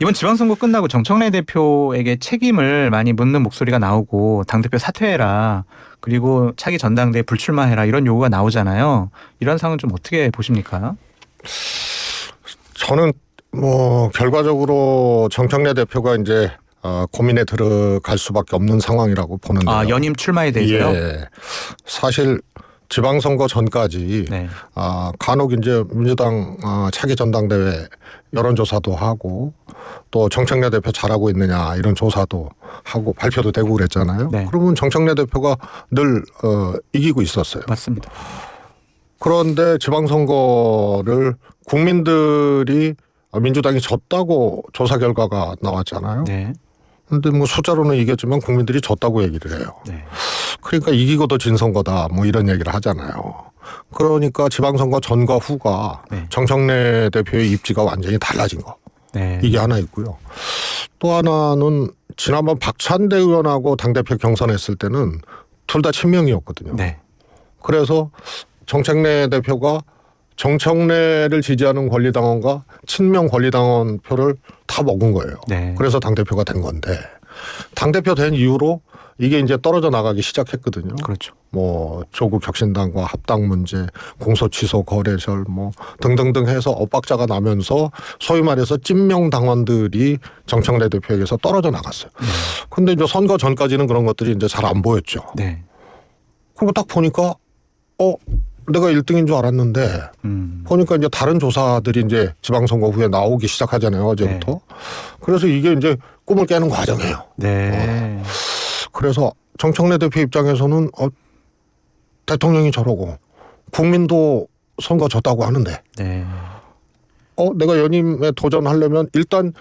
이번 지방선거 끝나고 정청래 대표에게 책임을 많이 묻는 목소리가 나오고 당대표 사퇴해라. 그리고 차기 전당대회 불출마해라. 이런 요구가 나오잖아요. 이런 상황은 좀 어떻게 보십니까? 저는 뭐 결과적으로 정청래 대표가 이제 고민에 들어갈 수밖에 없는 상황이라고 보는데요. 아, 연임 출마에 대해서요? 예. 사실 지방선거 전까지 네. 간혹 이제 민주당 차기 전당대회 여론조사도 하고 또 정청래 대표 잘하고 있느냐 이런 조사도 하고 발표도 되고 그랬잖아요. 네. 그러면 정청래 대표가 늘 이기고 있었어요. 맞습니다. 그런데 지방선거를 국민들이 민주당이 졌다고 조사 결과가 나왔잖아요. 네. 근데 뭐 숫자로는 이겼지만 국민들이 졌다고 얘기를 해요. 네. 그러니까 이기고도 진 선거다 뭐 이런 얘기를 하잖아요. 그러니까 지방선거 전과 후가 네. 정청래 대표의 입지가 완전히 달라진 거. 네. 이게 하나 있고요. 또 하나는 지난번 박찬대 의원하고 당대표 경선했을 때는 둘 다 친명이었거든요. 네. 그래서 정청래 대표가 정청래를 지지하는 권리당원과 친명 권리당원 표를 다 먹은 거예요. 네. 그래서 당대표가 된 건데 당대표 된 이후로 이게 이제 떨어져 나가기 시작했거든요. 그렇죠. 뭐 조국 혁신당과 합당 문제, 공소 취소 거래설 뭐 등등등 해서 엇박자가 나면서 소위 말해서 찐명 당원들이 정청래 대표에게서 떨어져 나갔어요. 근데 이제 선거 전까지는 그런 것들이 이제 잘 안 보였죠. 네. 그리고 딱 보니까 내가 1등인 줄 알았는데 보니까 이제 다른 조사들이 이제 지방선거 후에 나오기 시작하잖아요. 어제부터. 네. 그래서 이게 이제 꿈을 깨는 과정이에요. 네. 그래서 정청래 대표 입장에서는 대통령이 저러고 국민도 선거 졌다고 하는데 네. 내가 연임에 도전하려면 일단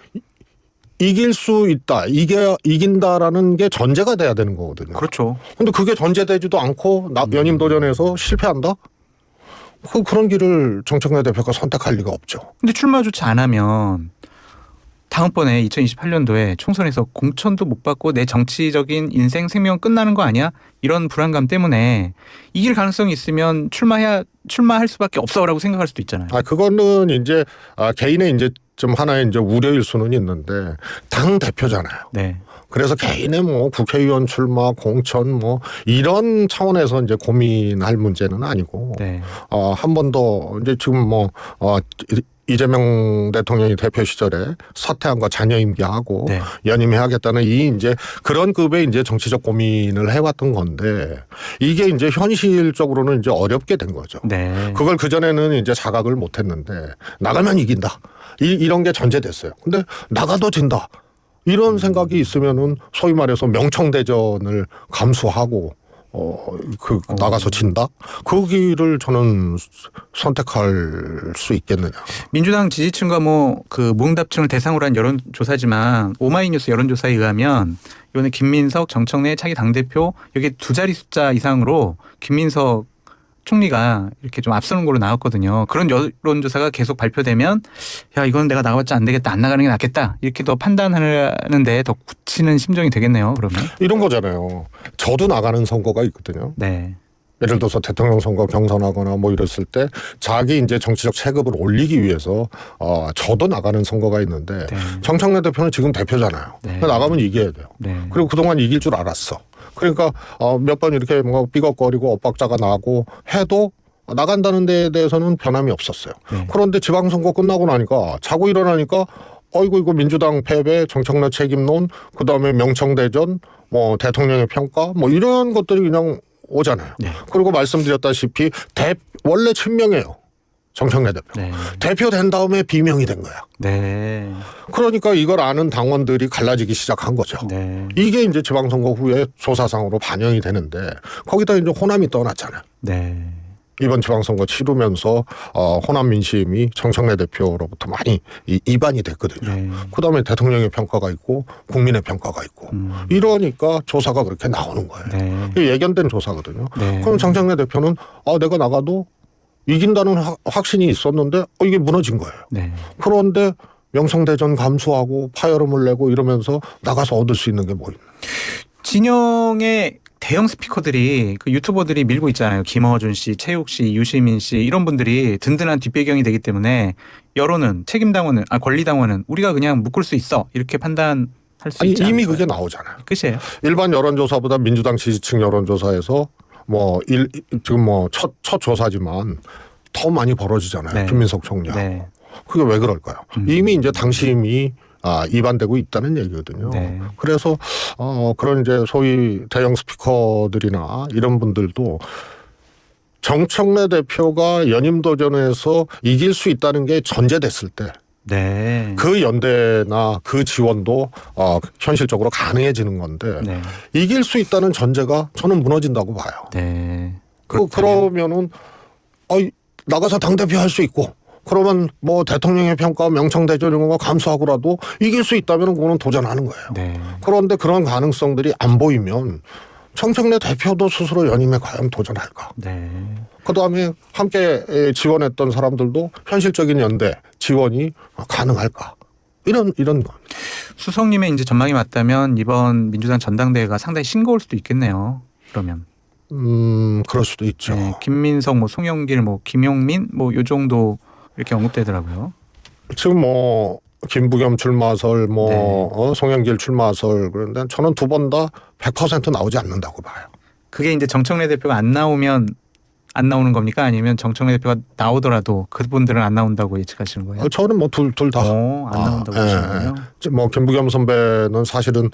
이길 수 있다. 이긴다라는 게 전제가 돼야 되는 거거든요. 그렇죠. 근데 그게 전제되지도 않고 연임 도전해서 실패한다? 그런 길을 정청래 대표가 선택할 리가 없죠. 근데 출마조차 안 하면 다음번에 2028년도에 총선에서 공천도 못 받고 내 정치적인 인생 생명 끝나는 거 아니야? 이런 불안감 때문에 이길 가능성이 있으면 출마할 수밖에 없어라고 생각할 수도 있잖아요. 그거는 이제 개인의 이제 좀 하나의 이제 우려일 수는 있는데 당 대표잖아요. 네. 그래서 개인의 뭐 국회의원 출마, 공천 뭐 이런 차원에서 이제 고민할 문제는 아니고 네. 한 번 더 이제 지금 뭐 이재명 대통령이 대표 시절에 사퇴한과 자녀 임기하고 네. 연임해야겠다는 이 이제 그런 급의 이제 정치적 고민을 해왔던 건데 이게 이제 현실적으로는 이제 어렵게 된 거죠. 네. 그걸 그전에는 이제 자각을 못 했는데 나가면 이긴다. 이런 게 전제됐어요. 근데 나가도 진다. 이런 생각이 있으면은 소위 말해서 명청대전을 감수하고 나가서 진다? 그 길을 저는 선택할 수 있겠느냐. 민주당 지지층과 그 무응답층을 대상으로 한 여론조사지만 오마이뉴스 여론조사에 의하면 이번에 김민석, 정청래 차기 당대표 여기 두 자리 숫자 이상으로 김민석 총리가 이렇게 좀 앞서는 걸로 나왔거든요. 그런 여론조사가 계속 발표되면 이건 내가 나가봤자 안 되겠다. 안 나가는 게 낫겠다. 이렇게 더 판단하는데 더 굳히는 심정이 되겠네요. 그러면. 이런 거잖아요. 저도 나가는 선거가 있거든요. 네. 예를 들어서 대통령 선거 경선하거나 뭐 이랬을 때 자기 이제 정치적 체급을 올리기 위해서 저도 나가는 선거가 있는데 네. 정청래 대표는 지금 대표잖아요. 네. 나가면 이겨야 돼요. 네. 그리고 그동안 이길 줄 알았어. 그러니까 몇 번 이렇게 뭔가 삐걱거리고 엇박자가 나고 해도 나간다는 데에 대해서는 변함이 없었어요. 네. 그런데 지방선거 끝나고 나니까 자고 일어나니까 이거 민주당 패배, 정청래 책임론, 그다음에 명청대전, 뭐 대통령의 평가, 뭐 이런 것들이 그냥 오잖아요. 네. 그리고 말씀드렸다시피 원래 친명이에요. 정청래 대표. 네. 대표 된 다음에 비명이 된 거야. 네. 그러니까 이걸 아는 당원들이 갈라지기 시작한 거죠. 네. 이게 이제 지방선거 후에 조사상으로 반영이 되는데 거기다 이제 호남이 떠났잖아요. 네. 이번 지방선거 치르면서 호남 민심이 정청래 대표로부터 많이 이반이 됐거든요. 네. 그다음에 대통령의 평가가 있고 국민의 평가가 있고 이러니까 조사가 그렇게 나오는 거예요. 네. 이게 예견된 조사거든요. 네. 그럼 정청래 대표는 내가 나가도 이긴다는 확신이 있었는데 이게 무너진 거예요. 네. 그런데 명청대전 감수하고 파열음을 내고 이러면서 나가서 얻을 수 있는 게 뭐 있나. 진영의 대형 스피커들이 그 유튜버들이 밀고 있잖아요. 김어준 씨, 최욱 씨, 유시민 씨 이런 분들이 든든한 뒷배경이 되기 때문에 여론은 책임당원은 권리당원은 우리가 그냥 묶을 수 있어 이렇게 판단할 수 아니, 있지 이미 않을까요? 그게 나오잖아요. 끝이에요. 일반 여론조사보다 민주당 지지층 여론조사에서 지금 첫 조사지만 더 많이 벌어지잖아요. 네. 김민석 총리. 네. 그게 왜 그럴까요? 이미 이제 당심이 이반되고 있다는 얘기거든요. 네. 그래서 그런 이제 소위 대형 스피커들이나 이런 분들도 정청래 대표가 연임 도전에서 이길 수 있다는 게 전제됐을 때 네. 그 연대나 그 지원도 현실적으로 가능해지는 건데 네. 이길 수 있다는 전제가 저는 무너진다고 봐요. 네. 그러면은 나가서 당대표 할 수 있고 그러면 뭐 대통령의 평가 명청대전 이런 거 감수하고라도 이길 수 있다면 그거는 도전하는 거예요. 네. 그런데 그런 가능성들이 안 보이면 정청래 대표도 스스로 연임에 과연 도전할까? 네. 그다음에 함께 지원했던 사람들도 현실적인 연대 지원이 가능할까? 이런 거. 수석님의 이제 전망이 맞다면 이번 민주당 전당대회가 상당히 싱거울 수도 있겠네요. 그러면. 그럴 수도 있죠. 네. 김민석, 뭐 송영길, 뭐 김용민, 뭐 요 정도 이렇게 언급되더라고요. 지금 김부겸 출마설, 송영길 출마설 그런데 저는 두 번 다 100% 나오지 않는다고 봐요. 그게 이제 정청래 대표가 안 나오면 안 나오는 겁니까? 아니면 정청래 대표가 나오더라도 그분들은 안 나온다고 예측하시는 거예요? 저는 둘 다. 안 나온다고 보시는군요. 김부겸 선배는 사실은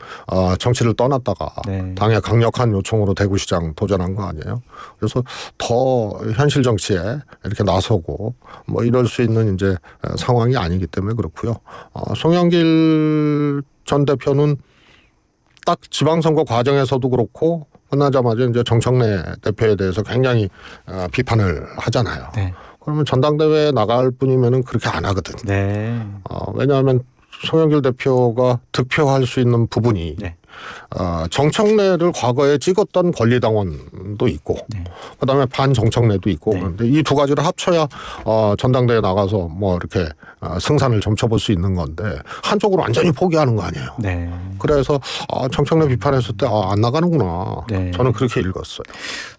정치를 떠났다가 네. 당의 강력한 요청으로 대구시장 도전한 거 아니에요. 그래서 더 현실 정치에 이렇게 나서고 이럴 수 있는 이제 상황이 아니기 때문에 그렇고요. 송영길 전 대표는 딱 지방선거 과정에서도 그렇고 끝나자마자 이제 정청래 대표에 대해서 굉장히 비판을 하잖아요. 네. 그러면 전당대회에 나갈 뿐이면은 그렇게 안 하거든. 네. 왜냐하면 송영길 대표가 득표할 수 있는 부분이 네. 정청래를 과거에 찍었던 권리당원도 있고 네. 그다음에 반정청래도 있고 네. 그런데 이 두 가지를 합쳐야 전당대회에 나가서 이렇게 승산을 점쳐볼 수 있는 건데 한쪽으로 완전히 포기하는 거 아니에요. 네. 그래서 정청래 비판했을 때 안 나가는구나. 네. 저는 그렇게 읽었어요.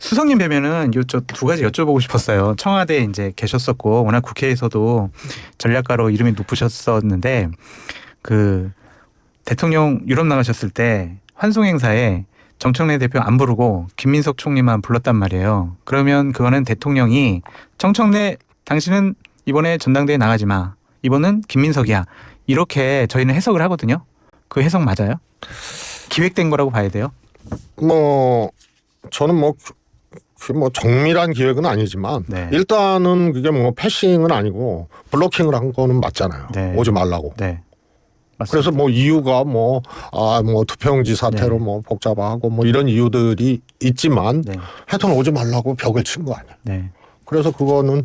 수석님 뵈면은 저 두 가지 여쭤보고 싶었어요. 청와대에 이제 계셨었고 워낙 국회에서도 전략가로 이름이 높으셨었는데 그 대통령 유럽 나가셨을 때 환송 행사에 정청래 대표 안 부르고 김민석 총리만 불렀단 말이에요. 그러면 그거는 대통령이 정청래 당신은 이번에 전당대회 나가지 마. 이번은 김민석이야. 이렇게 저희는 해석을 하거든요. 그 해석 맞아요? 기획된 거라고 봐야 돼요? 저는 정밀한 기획은 아니지만 네. 일단은 그게 패싱은 아니고 블로킹을 한 거는 맞잖아요. 네. 오지 말라고. 네. 맞습니다. 그래서 이유가 투표용지 사태로 네. 복잡하고 이런 이유들이 있지만 네. 하여튼 오지 말라고 벽을 친 거 아니에요. 네. 그래서 그거는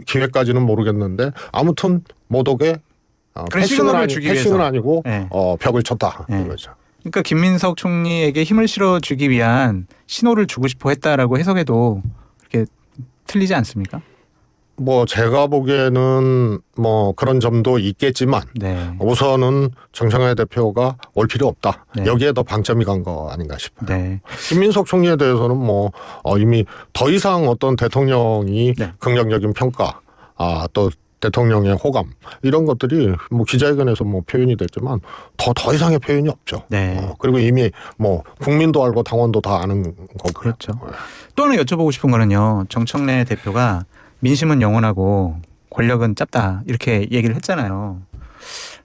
기획까지는 모르겠는데 아무튼 못 오게 그런 시그널을 주기 패싱은 위해서. 아니고 네. 벽을 쳤다 네. 이거죠. 그러니까 김민석 총리에게 힘을 실어주기 위한 신호를 주고 싶어 했다라고 해석해도 그렇게 틀리지 않습니까? 제가 보기에는 그런 점도 있겠지만 네. 우선은 정청래 대표가 올 필요 없다. 네. 여기에 더 방점이 간 거 아닌가 싶어요. 네. 김민석 총리에 대해서는 이미 더 이상 어떤 대통령이 네. 긍정적인 평가, 또 대통령의 호감 이런 것들이 기자회견에서 표현이 됐지만 더 이상의 표현이 없죠. 네. 그리고 이미 국민도 알고 당원도 다 아는 거고. 그렇죠. 또 하나 여쭤보고 싶은 거는요. 정청래 대표가 민심은 영원하고 권력은 짧다 이렇게 얘기를 했잖아요.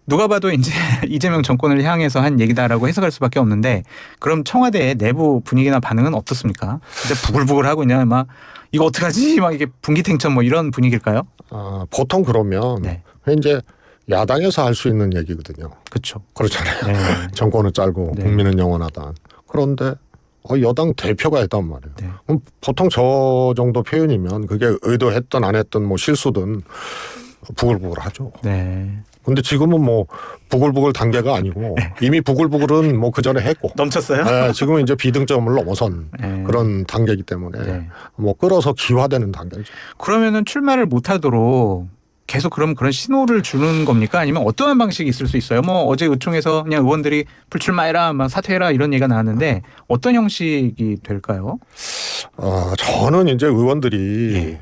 누가 봐도 이제 이재명 정권을 향해서 한 얘기다라고 해석할 수밖에 없는데 그럼 청와대의 내부 분위기나 반응은 어떻습니까? 이제 부글부글하고 그냥 막 이거 어떡하지? 막 이게 분기탱천 이런 분위기일까요? 보통 그러면 네. 이제 야당에서 할 수 있는 얘기거든요. 그렇죠. 그렇잖아요. 네. 정권은 짧고 네. 국민은 영원하다. 그런데 여당 대표가 했단 말이에요. 네. 그럼 보통 저 정도 표현이면 그게 의도했든 안 했든 실수든 부글부글하죠. 네. 근데 지금은 부글부글 단계가 아니고 이미 부글부글은 그 전에 했고 넘쳤어요? 네, 지금은 이제 비등점을 넘어선 네. 그런 단계이기 때문에 네. 끌어서 기화되는 단계죠. 그러면은 출마를 못하도록 계속 그럼 그런 신호를 주는 겁니까? 아니면 어떠한 방식이 있을 수 있어요? 뭐 어제 의총에서 그냥 의원들이 불출마해라, 막 사퇴해라 이런 얘기가 나왔는데 어떤 형식이 될까요? 저는 이제 의원들이 예.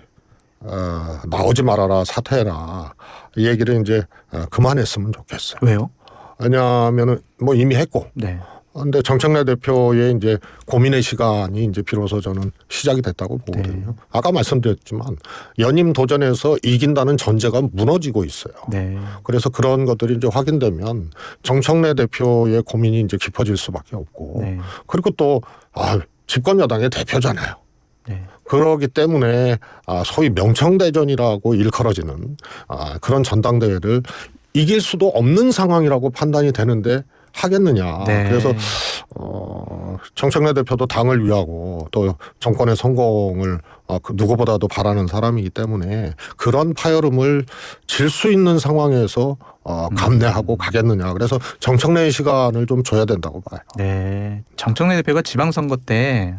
나오지 말아라, 사퇴해라 이 얘기를 이제 그만했으면 좋겠어요. 왜요? 왜냐하면은 뭐 이미 했고. 네. 근데 정청래 대표의 이제 고민의 시간이 이제 비로소 저는 시작이 됐다고 보거든요. 네. 아까 말씀드렸지만 연임 도전에서 이긴다는 전제가 무너지고 있어요. 네. 그래서 그런 것들이 이제 확인되면 정청래 대표의 고민이 이제 깊어질 수밖에 없고, 네. 그리고 또 집권 여당의 대표잖아요. 네. 그러기 때문에 소위 명청대전이라고 일컬어지는 그런 전당대회를 이길 수도 없는 상황이라고 판단이 되는데 하겠느냐. 네. 그래서 정청래 대표도 당을 위하고 또 정권의 성공을 누구보다도 바라는 사람이기 때문에 그런 파열음을 질 수 있는 상황에서 감내하고 가겠느냐. 그래서 정청래의 시간을 좀 줘야 된다고 봐요. 네. 정청래 대표가 지방선거 때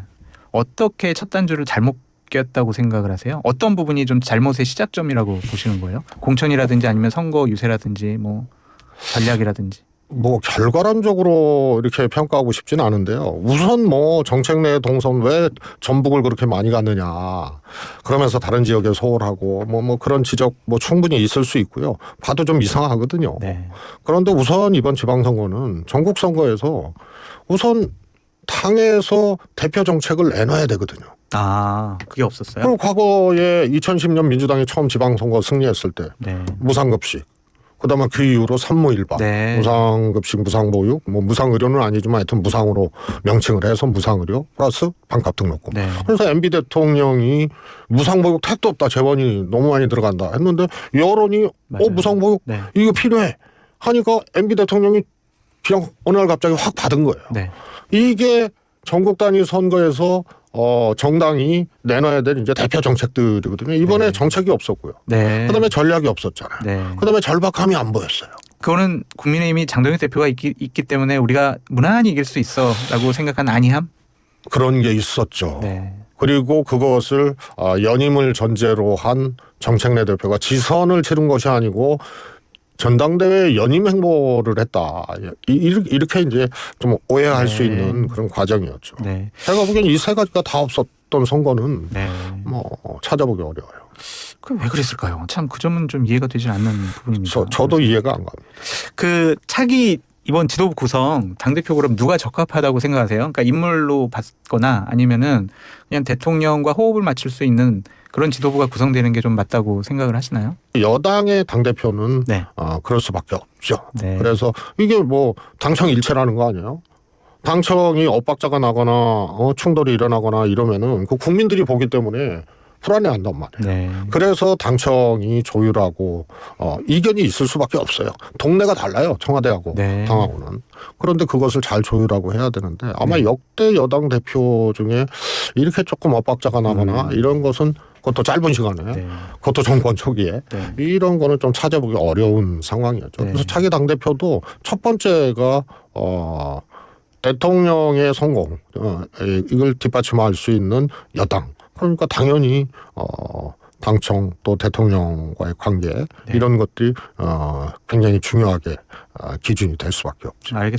어떻게 첫 단추를 잘못 꼈다고 생각을 하세요? 어떤 부분이 좀 잘못의 시작점이라고 보시는 거예요? 공천이라든지 아니면 선거 유세라든지 뭐 전략이라든지. 뭐 결과론적으로 이렇게 평가하고 싶지는 않은데요. 우선 뭐 정책내 동선 왜 전북을 그렇게 많이 갔느냐. 그러면서 다른 지역에 소홀하고 뭐 그런 지적 뭐 충분히 있을 수 있고요. 봐도 좀 이상하거든요. 네. 그런데 우선 이번 지방선거는 전국 선거에서 우선 당에서 대표 정책을 내놔야 되거든요. 그게 없었어요? 그리고 과거에 2010년 민주당이 처음 지방선거 승리했을 때 네. 무상급식, 그다음에 그 이후로 산무일박, 네. 무상급식, 무상보육, 뭐 무상의료는 아니지만 하여튼 무상으로 명칭을 해서 무상의료 플러스 반값 등록금. 네. 그래서 MB 대통령이 무상보육 택도 없다, 재원이 너무 많이 들어간다 했는데 여론이 맞아요. 무상보육 네. 이거 필요해 하니까 MB 대통령이 그냥 어느 날 갑자기 확 받은 거예요. 네. 이게 전국 단위 선거에서 정당이 내놔야 될 이제 대표 정책들이거든요. 이번에 네. 정책이 없었고요. 네. 그다음에 전략이 없었잖아요. 네. 그다음에 절박함이 안 보였어요. 그거는 국민의힘이 장동혁 대표가 있기 때문에 우리가 무난히 이길 수 있어라고 생각한 아니함? 그런 게 있었죠. 네. 그리고 그것을 연임을 전제로 한 정책내 대표가 지선을 치른 것이 아니고 전당대회 연임 행보를 했다. 이렇게 이제 좀 오해할 네. 수 있는 그런 과정이었죠. 네. 제가 보기엔 이 세 가지가 다 없었던 선거는 네. 뭐 찾아보기 어려워요. 그 왜 그랬을까요? 참 그 점은 좀 이해가 되지 않는 부분입니다. 저도 이해가 안 갑니다. 그 차기 이번 지도부 구성 당대표 그럼 누가 적합하다고 생각하세요? 그러니까 인물로 봤거나 아니면은 그냥 대통령과 호흡을 맞출 수 있는 그런 지도부가 구성되는 게 좀 맞다고 생각을 하시나요? 여당의 당대표는 네. 그럴 수밖에 없죠. 네. 그래서 이게 뭐 당청 일체라는 거 아니에요? 당청이 엇박자가 나거나 충돌이 일어나거나 이러면은 그 국민들이 보기 때문에 불안해한단 말이에요. 네. 그래서 당청이 조율하고 이견이 있을 수밖에 없어요. 동네가 달라요. 청와대하고 네. 당하고는. 그런데 그것을 잘 조율하고 해야 되는데 아마 네. 역대 여당 대표 중에 이렇게 조금 엇박자가 나거나 이런 것은 그것도 짧은 시간에 네. 그것도 정권 초기에 네. 이런 거는 좀 찾아보기 어려운 상황이었죠. 네. 그래서 차기 당대표도 첫 번째가 대통령의 성공 이걸 뒷받침할 수 있는 여당. 그러니까 당연히 당청 또 대통령과의 관계 이런 것들이 굉장히 중요하게 기준이 될 수밖에 없죠. 알겠습니다.